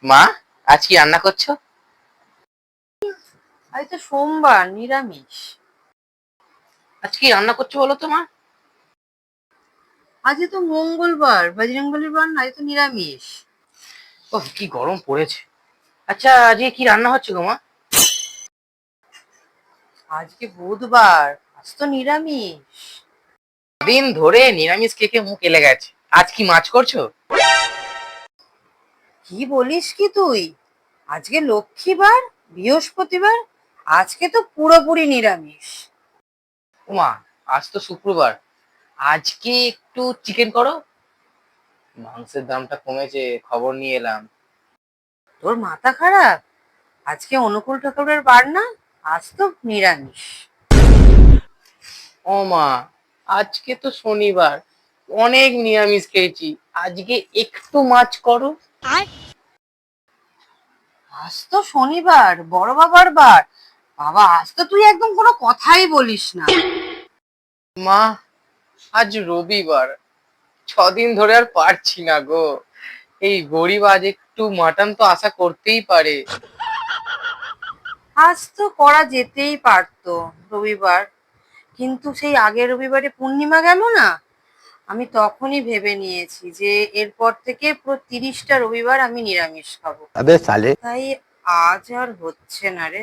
মা, আজ কি রান্না করছো? আজ তো সোমবার, নিরামিষ। আজ কি রান্না করছো বলো তো মা? আজ তো মঙ্গলবার, বজরংবলির বার না, আজ তো নিরামিষ। ওহ, কি গরম পড়েছে। আচ্ছা, আজকে কি রান্না হচ্ছে গো মা? আজকে বুধবার, আজ তো নিরামিষ। দিন ধরে নিরামিষ খেয়ে খেয়ে মুখ এলে গেছে। আজ কি মাছ করছো? কি বলিস কি তুই? আজকে লক্ষ্মীবার, বৃহস্পতিবার, আজকে তো পুরোপুরি নিরামিষ। মা, আজ তো শুক্রবার। আজকে একটু চিকেন করো। মাংসের দামটা কমেছে, খবর নিয়ে এলাম। তোর মাথা খারাপ? আজকে অনুকূল ঠাকুরের বার না, আজ তো নিরামিষ। ও মা, আজকে তো শনিবার, অনেক নিরামিষ খেয়েছি। আজকে একটু মাছ করো। আজ তো শনিবার, বড় বাবার বার। বাবা, আজ তো তুই একদম কোনো কথাই বলিস না। মা, আজ রবিবার। 6 দিন ধরে আর পারছি না গো। এই গরিব আজ একটু মাটন তো আশা করতেই পারে। আজ তো করা যেতেই পারতো, রবিবার। কিন্তু সেই আগের রবিবারে পূর্ণিমা গেল না, আমি তখনই ভেবে নিয়েছি যে এরপর থেকে পুরো 30টা রবিবার আমি নিরামিষ খাবো। अबे साले। তাই আজ আর হচ্ছে না রে।